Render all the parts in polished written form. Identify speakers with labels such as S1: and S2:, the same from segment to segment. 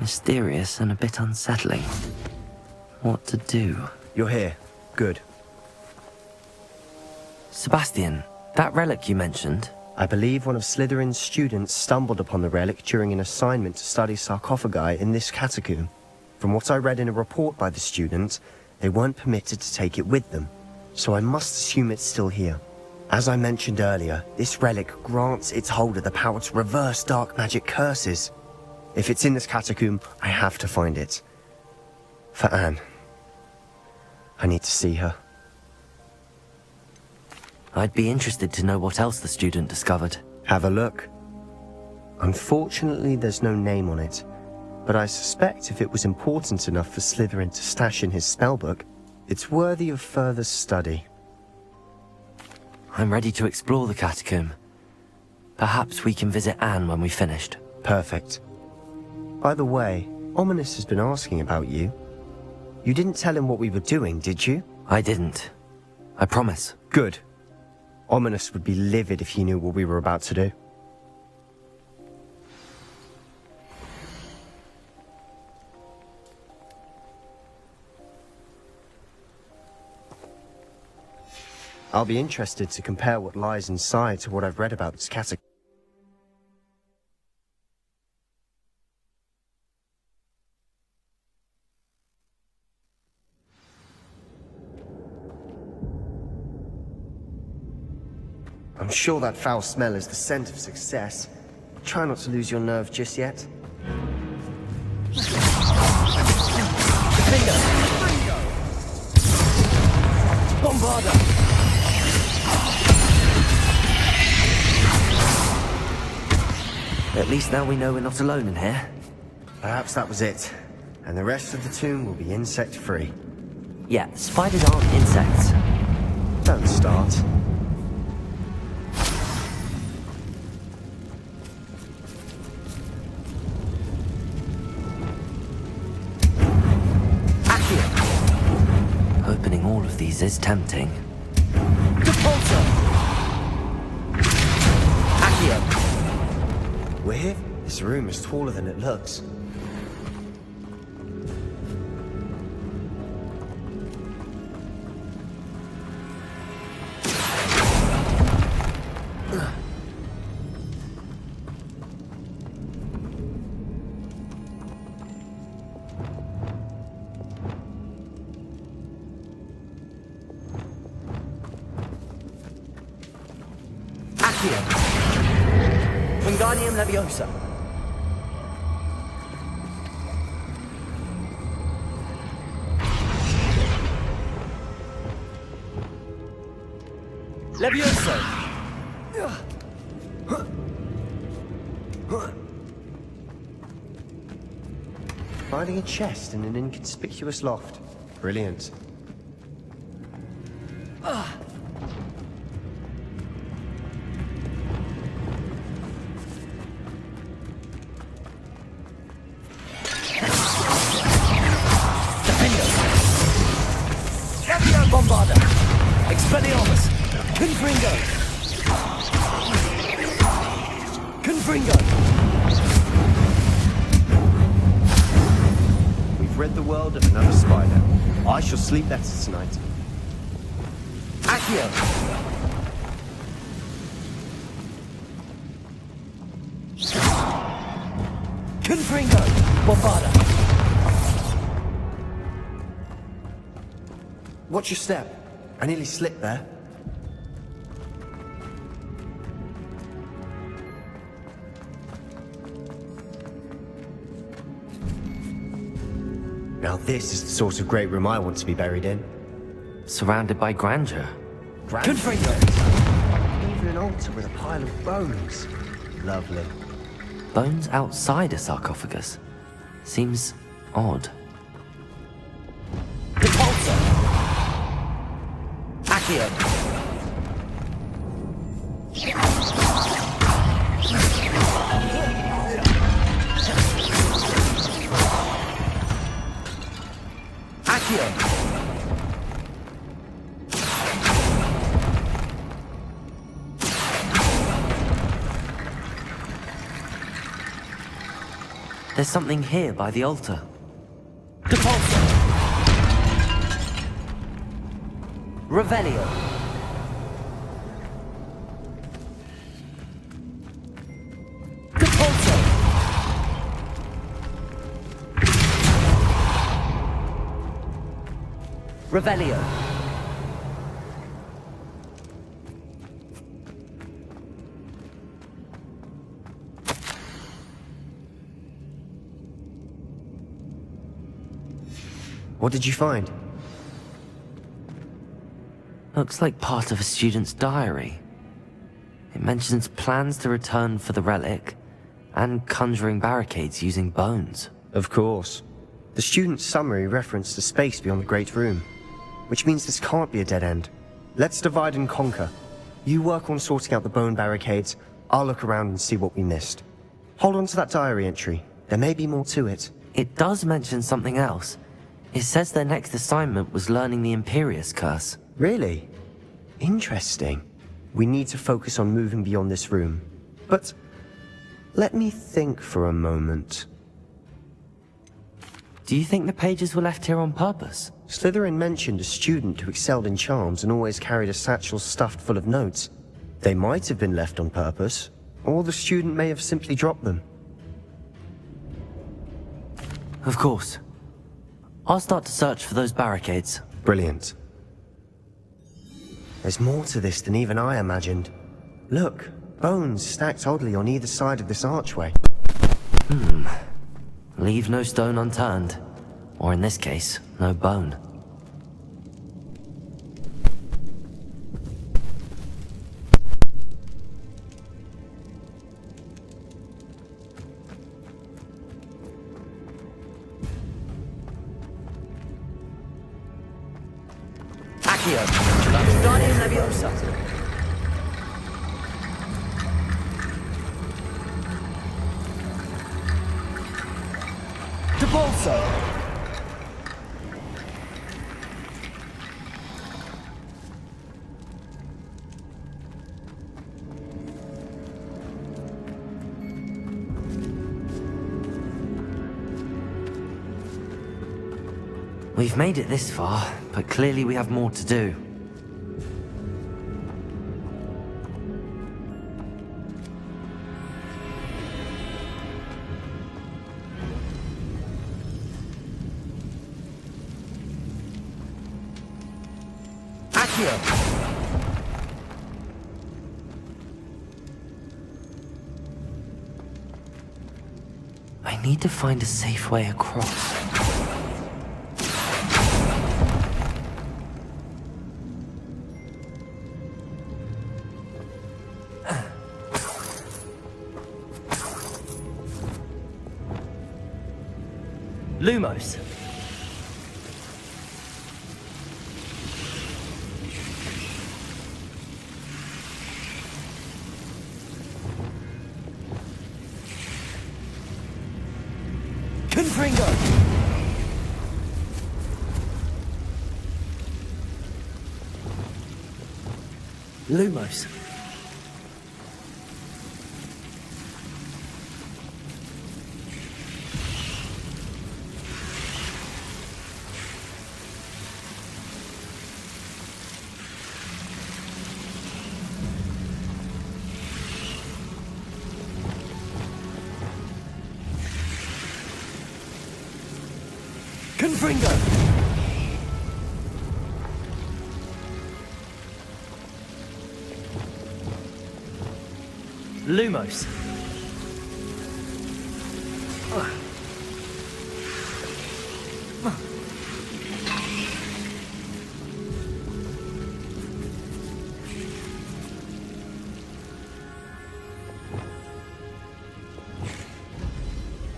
S1: Mysterious and a bit unsettling. What to do?
S2: You're here. Good.
S1: Sebastian, that relic you mentioned?
S2: I believe one of Slytherin's students stumbled upon the relic during an assignment to study sarcophagi in this catacomb. From what I read in a report by the student, they weren't permitted to take it with them, so I must assume it's still here. As I mentioned earlier, this relic grants its holder the power to reverse dark magic curses. If it's in this catacomb, I have to find it. For Anne. I need to see her.
S1: I'd be interested to know what else the student discovered.
S2: Have a look. Unfortunately, there's no name on it, but I suspect if it was important enough for Slytherin to stash in his spellbook, it's worthy of further study.
S1: I'm ready to explore the catacomb. Perhaps we can visit Anne when we've finished.
S2: Perfect. By the way, Ominous has been asking about you. You didn't tell him what we were doing, did you?
S1: I didn't. I promise.
S2: Good. Ominous would be livid if he knew what we were about to do. I'll be interested to compare what lies inside to what I've read about this catacomb. I'm sure that foul smell is the scent of success. Try not to lose your nerve just yet.
S1: Bingo! Bombarda! At least now we know we're not alone in here.
S2: Perhaps that was it. And the rest of the tomb will be insect-free.
S1: Yeah, spiders aren't insects.
S2: Don't start.
S1: Opening all of these is tempting.
S2: Depulso! Accio! We're here? This room is taller than it looks.
S1: Wingardium Leviosa. Levioso.
S2: Finding a chest in an inconspicuous loft. Brilliant.
S1: Bombarda! Expelliarmus! Confringo! Confringo!
S2: We've read the world of another spider. I shall sleep better tonight.
S1: Accio! Confringo! Bombarda!
S2: Watch your step. I nearly slipped there. Now this is the sort of great room I want to be buried in.
S1: Surrounded by grandeur.
S2: Confringo! Even an altar with a pile of bones. Lovely.
S1: Bones outside a sarcophagus. Seems odd. Depulso! Accio! Accio! There's something here by the altar. Depulso! Revelio! Depulso! Revelio!
S2: What did you find?
S1: Looks like part of a student's diary. It mentions plans to return for the relic, and conjuring barricades using bones.
S2: Of course. The student's summary referenced the space beyond the Great Room, which means this can't be a dead end. Let's divide and conquer. You work on sorting out the bone barricades, I'll look around and see what we missed. Hold on to that diary entry. There may be more to it.
S1: It does mention something else. It says their next assignment was learning the Imperius Curse.
S2: Really? Interesting. We need to focus on moving beyond this room. But let me think for a moment.
S1: Do you think the pages were left here on purpose?
S2: Slytherin mentioned a student who excelled in charms and always carried a satchel stuffed full of notes. They might have been left on purpose, or the student may have simply dropped them.
S1: Of course. I'll start to search for those barricades.
S2: Brilliant. There's more to this than even I imagined. Look, bones stacked oddly on either side of this archway.
S1: Leave no stone unturned. Or in this case, no bone. Accio! Guardian Leviosa! Depulso! We've made it this far, but clearly we have more to do. Accio! I need to find a safe way across. Lumos. Confringo. Lumos. Confringo! Lumos.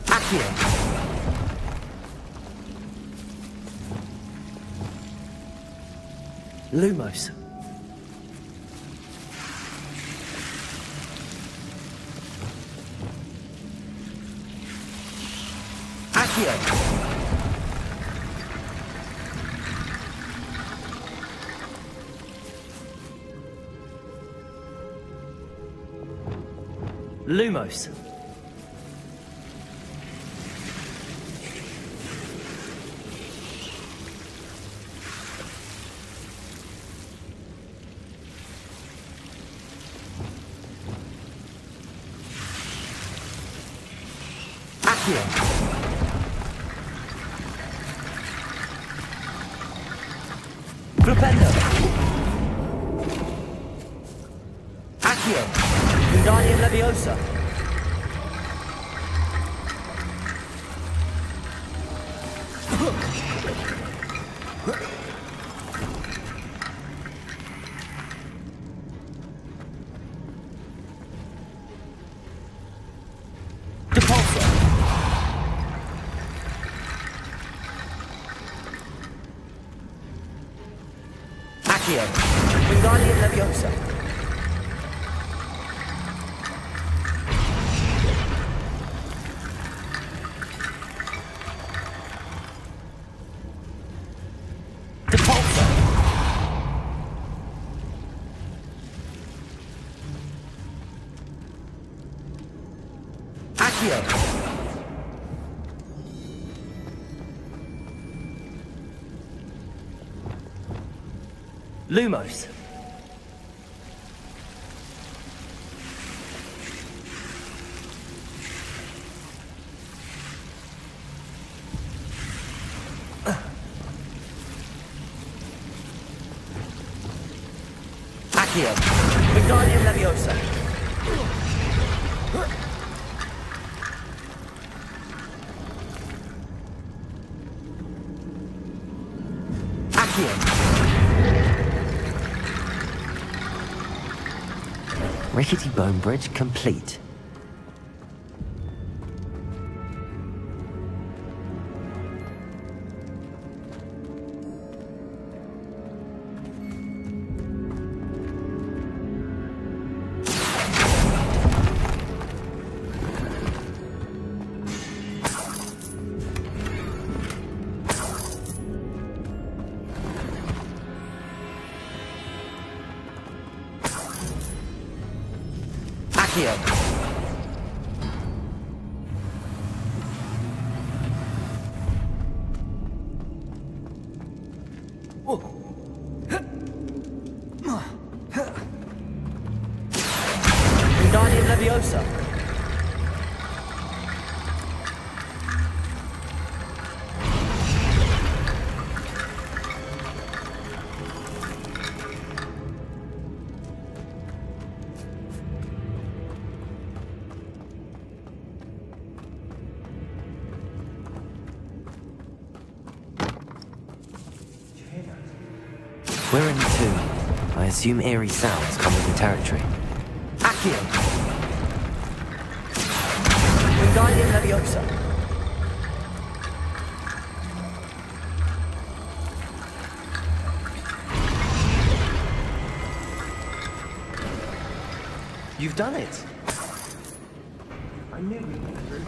S1: Accio. Lumos. Accio. Lumos. Accio. Flipendo. Accio. Wingardium Leviosa. Depulso. Accio. Wingardium Leviosa. Depulso. Accio. Lumos. Accio. Wingardium Leviosa. Accio. Rickety bone bridge complete. Accio. Wingardium Leviosa. We're in the tomb. I assume eerie sounds come with the territory. Accio. Wingardium Leviosa.
S2: You've done it! I knew we'd get through.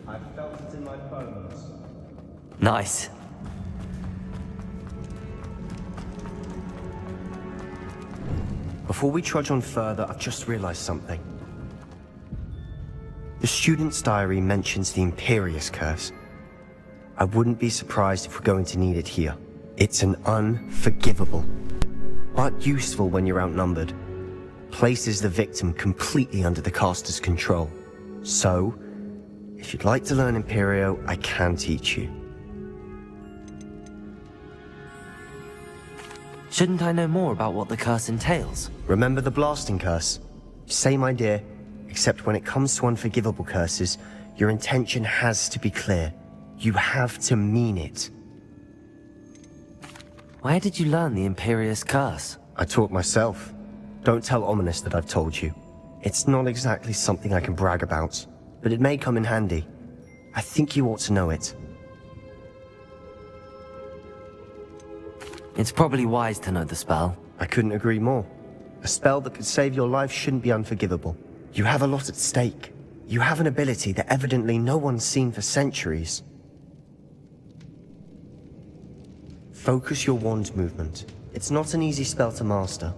S2: I felt it in my bones.
S1: Nice.
S2: Before we trudge on further, I've just realized something. The student's diary mentions the Imperious Curse. I wouldn't be surprised if we're going to need it here. It's an unforgivable, but useful when you're outnumbered. Places the victim completely under the caster's control. So, if you'd like to learn Imperio, I can teach you.
S1: Shouldn't I know more about what the curse entails?
S2: Remember the blasting curse? Same idea, except when it comes to unforgivable curses, your intention has to be clear. You have to mean it.
S1: Where did you learn the Imperious Curse?
S2: I taught myself. Don't tell Ominous that I've told you. It's not exactly something I can brag about, but it may come in handy. I think you ought to know it.
S1: It's probably wise to know the spell.
S2: I couldn't agree more. A spell that could save your life shouldn't be unforgivable. You have a lot at stake. You have an ability that evidently no one's seen for centuries. Focus your wand movement. It's not an easy spell to master.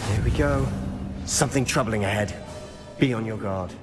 S2: There we go. Something troubling ahead. Be on your guard.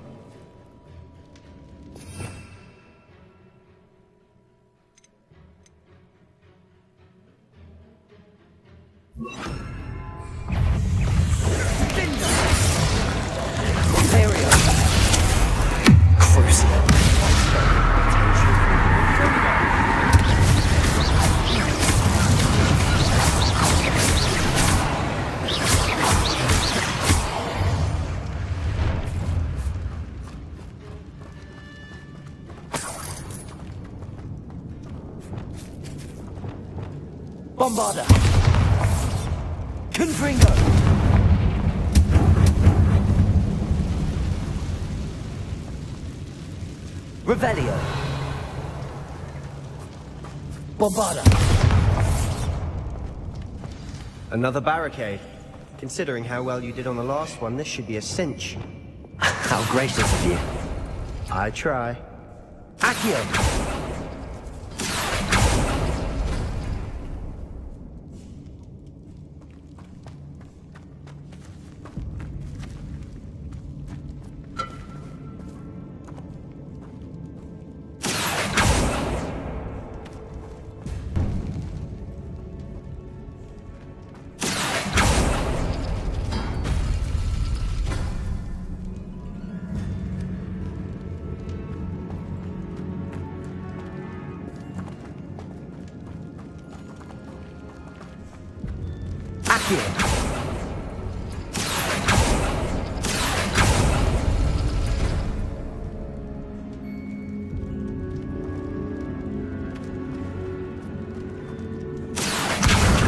S1: Bombarda! Confringo! Revelio! Bombarda!
S2: Another barricade. Considering how well you did on the last one, this should be a cinch.
S1: How gracious of you.
S2: I try.
S1: Accio!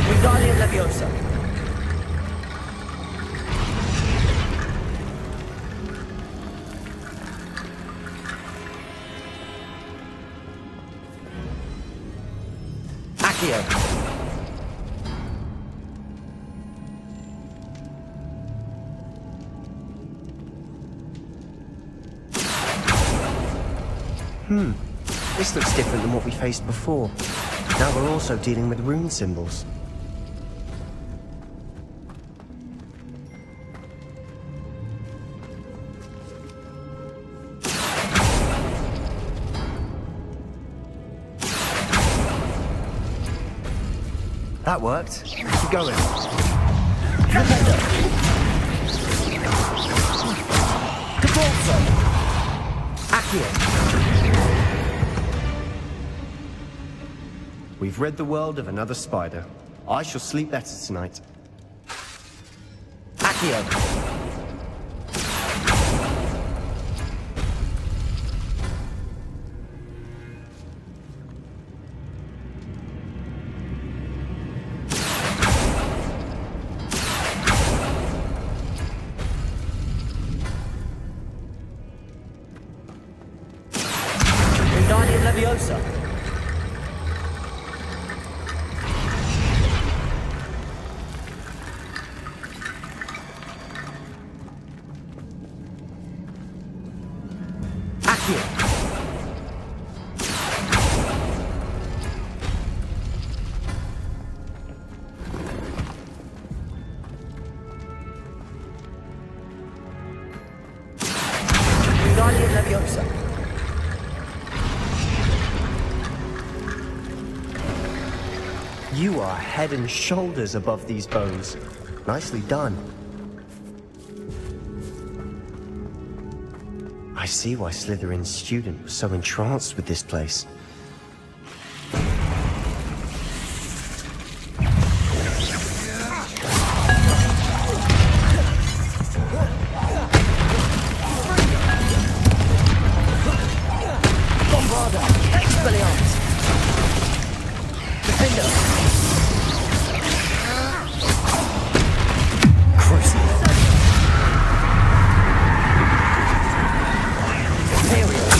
S1: Wingardium Leviosa. Accio.
S2: This looks different than what we faced before. Now we're also dealing with rune symbols. That worked. Keep going.
S1: Cabalzo! Accio!
S2: We've rid the world of another spider. I shall sleep better tonight.
S1: Accio! Wingardium Leviosa. Wingardium Leviosa.
S2: You are head and shoulders above these bones. Nicely done. I see why Slytherin's student was so entranced with this place.
S1: Bombarda! Expelliarmus! Defender! Crucible! Imperial!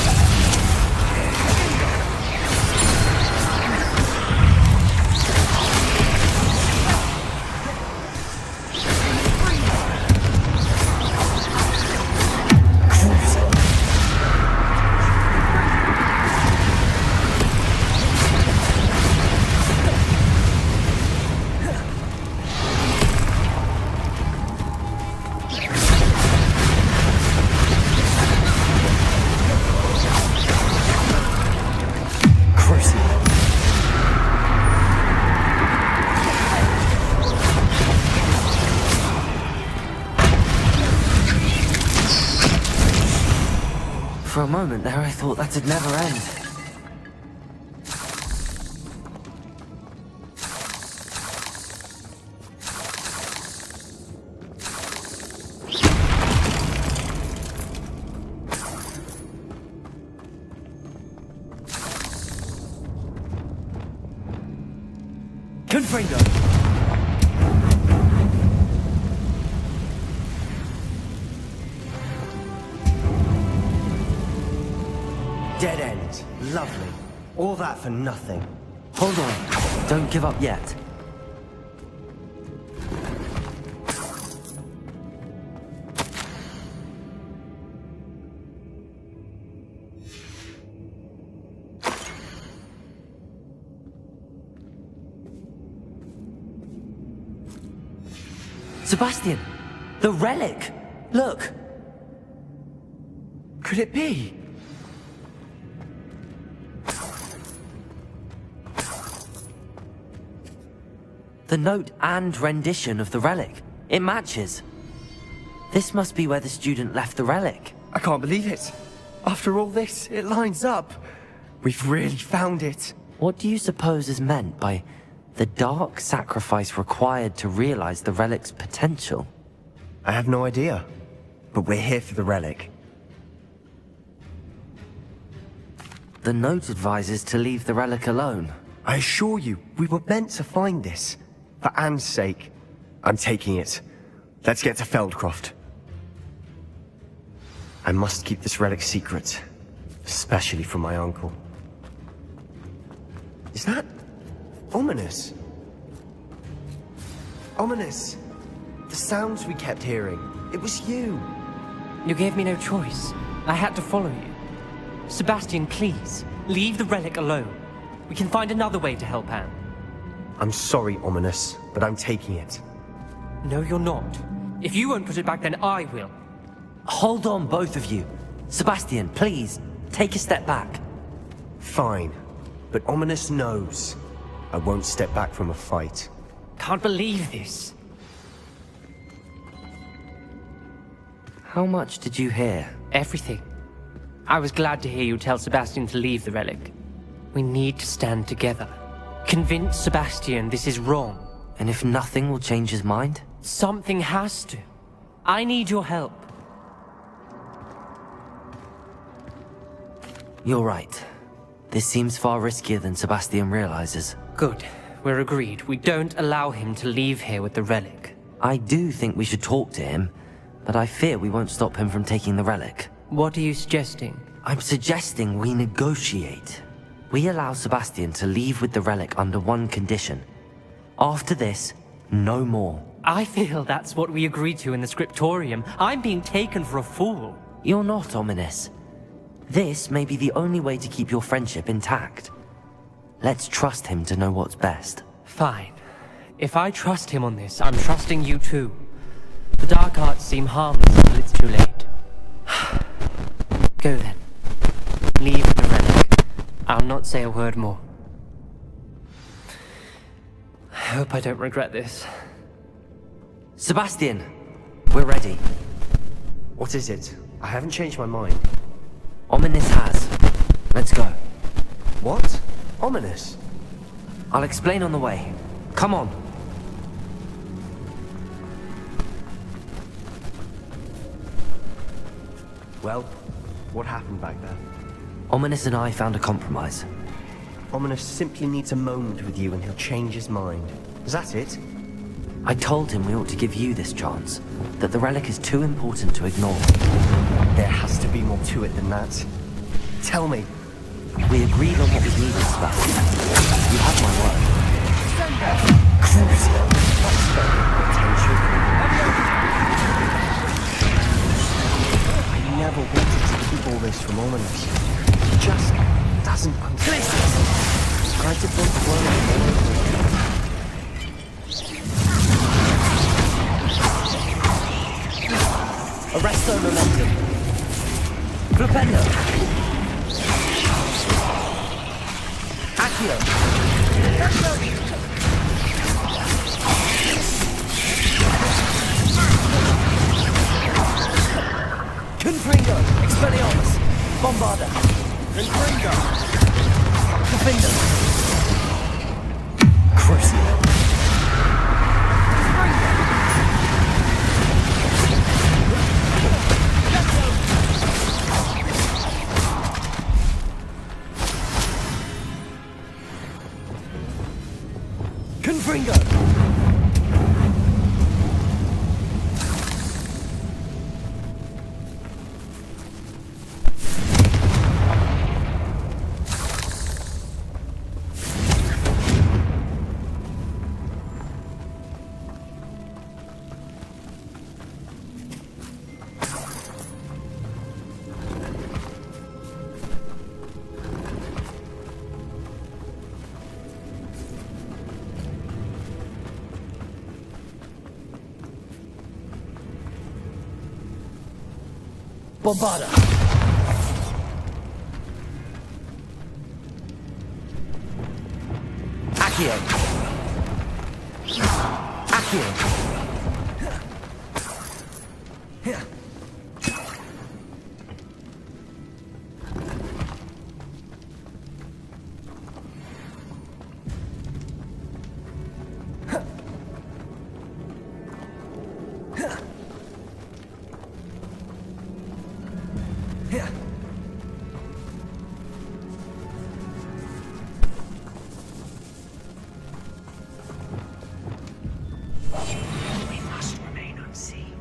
S1: For a moment there, I thought that'd never end. Confringo!
S2: Dead end. Lovely. All that for nothing.
S1: Hold on. Don't give up yet. Sebastian! The relic! Look! Could it be? The note and rendition of the relic. It matches. This must be where the student left the relic.
S2: I can't believe it. After all this, it lines up. We've really found it.
S1: What do you suppose is meant by the dark sacrifice required to realize the relic's potential?
S2: I have no idea. But we're here for the relic.
S1: The note advises to leave the relic alone.
S2: I assure you, we were meant to find this. For Anne's sake. I'm taking it. Let's get to Feldcroft. I must keep this relic secret. Especially from my uncle. Is that... ominous? Ominous! The sounds we kept hearing. It was you.
S3: You gave me no choice. I had to follow you. Sebastian, please, leave the relic alone. We can find another way to help Anne.
S2: I'm sorry, Ominous, but I'm taking it.
S3: No, you're not. If you won't put it back, then I will.
S1: Hold on, both of you. Sebastian, please, take a step back.
S2: Fine, but Ominous knows. I won't step back from a fight.
S3: Can't believe this.
S1: How much did you hear?
S3: Everything. I was glad to hear you tell Sebastian to leave the relic. We need to stand together. Convince Sebastian this is wrong.
S1: And if nothing will change his mind?
S3: Something has to. I need your help.
S1: You're right. This seems far riskier than Sebastian realizes.
S3: Good. We're agreed. We don't allow him to leave here with the relic.
S1: I do think we should talk to him, but I fear we won't stop him from taking the relic.
S3: What are you suggesting?
S1: I'm suggesting we negotiate. We allow Sebastian to leave with the relic under one condition. After this, no more.
S3: I feel that's what we agreed to in the scriptorium. I'm being taken for a fool.
S1: You're not, Ominous. This may be the only way to keep your friendship intact. Let's trust him to know what's best.
S3: Fine. If I trust him on this, I'm trusting you too. The dark arts seem harmless until it's too late. Go then. Leave the relic. I'll not say a word more. I hope I don't regret this.
S1: Sebastian, we're ready.
S2: What is it? I haven't changed my mind.
S1: Ominous has. Let's go.
S2: What? Ominous?
S1: I'll explain on the way. Come on.
S2: Well, what happened back there?
S1: Ominous and I found a compromise.
S2: Ominous simply needs a moment with you and he'll change his mind. Is that it?
S1: I told him we ought to give you this chance, that the relic is too important to ignore.
S2: There has to be more to it than that. Tell me.
S1: We agreed on what was needed, Sebastian. You have my word.
S2: Crucial. Potential. I never wanted to keep all this from Ominous. He just doesn't understand. Tried to build the world.
S1: Arresto momentum. Flipendo. Accio. Confringo. Expelliarmus. Bombarda. Confringo. Defender. Crucio.
S2: Confringo!
S4: Bombarda! Accio! Accio!
S5: We must remain unseen.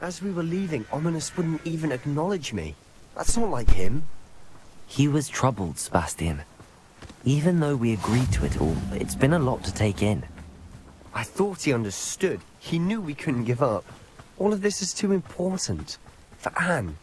S2: As we were leaving, Ominous wouldn't even acknowledge me. That's not like him.
S1: He was troubled, Sebastian. Even though we agreed to it all, it's been a lot to take in.
S2: I thought he understood. He knew we couldn't give up. All of this is too important. For Anne.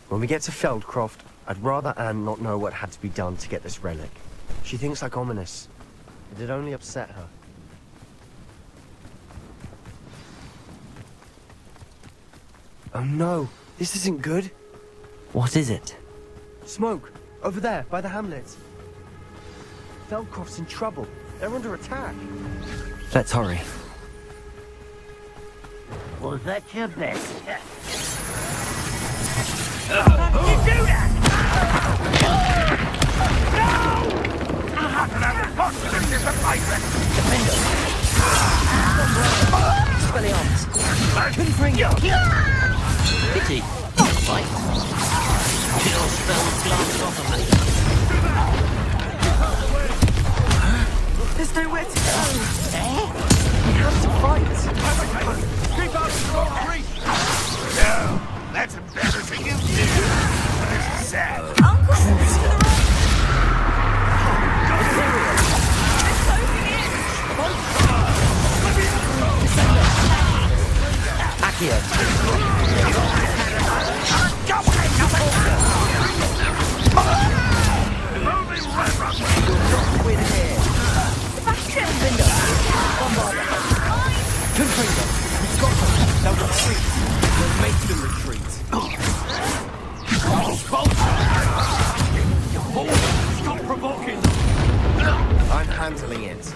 S2: When we get to Feldcroft, I'd rather Anne not know what had to be done to get this relic. She thinks like Ominous. It'd only upset her. Oh no, this isn't good.
S1: What is it?
S2: Smoke, over there, by the hamlet. Feldcroft's in trouble. They're under attack.
S1: Let's hurry.
S5: Was that your best? You do that! No! I have to have the confidence in the pirate!
S4: Spellions! Confringo! Pity! Fight! Kill spells glanced off of me.
S2: There's nowhere to go. We have to fight.
S5: Keep out of the creek! No, that's embarrassing, isn't it? This is sad.
S6: Uncle Sam's to the right. They're closing in.
S4: Accio!
S7: Pinfinger! We've got them! They'll retreat! We'll make them retreat!
S5: You fool! Stop provoking them!
S7: I'm handling it.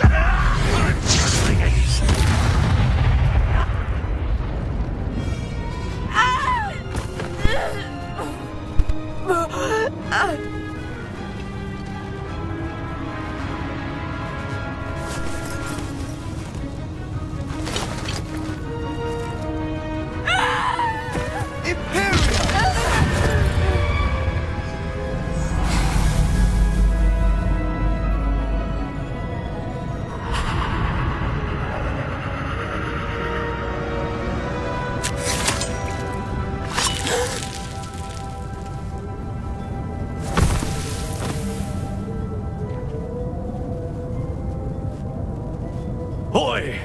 S5: Boy!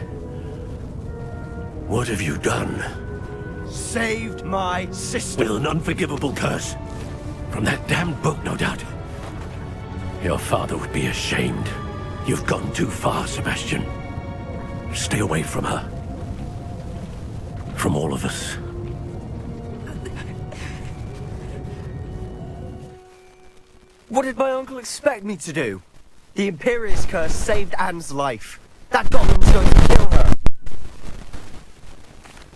S5: What have you done?
S7: Saved my sister!
S5: With an unforgivable curse. From that damned book, no doubt. Your father would be ashamed. You've gone too far, Sebastian. Stay away from her. From all of us.
S7: What did my uncle expect me to do? The Imperius curse saved Anne's life. That goblin was going to kill her.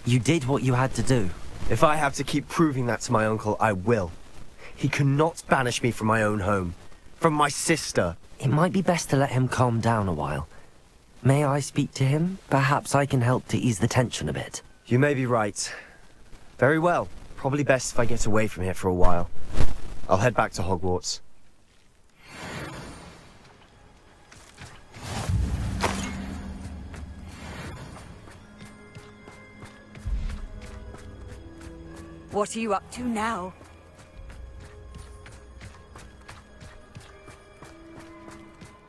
S1: You did what you had to do.
S7: If I have to keep proving that to my uncle, I will. He cannot banish me from my own home. From my sister.
S1: It might be best to let him calm down a while. May I speak to him? Perhaps I can help to ease the tension a bit.
S7: You may be right. Very well. Probably best if I get away from here for a while. I'll head back to Hogwarts.
S6: What are you up to now?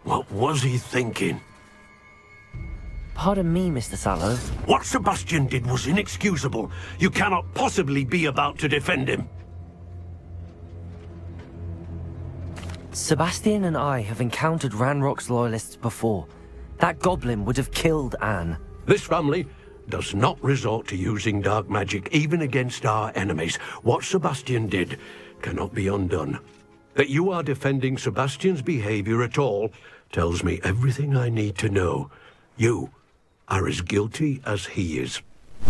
S5: What was he thinking?
S1: Pardon me, Mr. Sallow.
S5: What Sebastian did was inexcusable. You cannot possibly be about to defend him.
S1: Sebastian and I have encountered Ranrock's loyalists before. That goblin would have killed Anne.
S5: This family does not resort to using dark magic even against our enemies. What Sebastian did cannot be undone. That you are defending Sebastian's behavior at all tells me everything I need to know. You are as guilty as he is.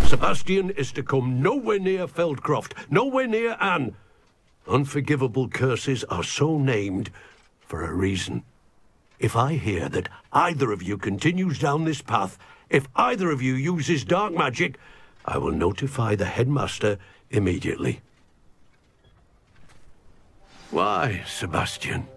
S5: Sebastian is to come nowhere near Feldcroft, nowhere near Anne. Unforgivable curses are so named for a reason. If I hear that either of you continues down this path, if either of you uses dark magic, I will notify the headmaster immediately. Why, Sebastian?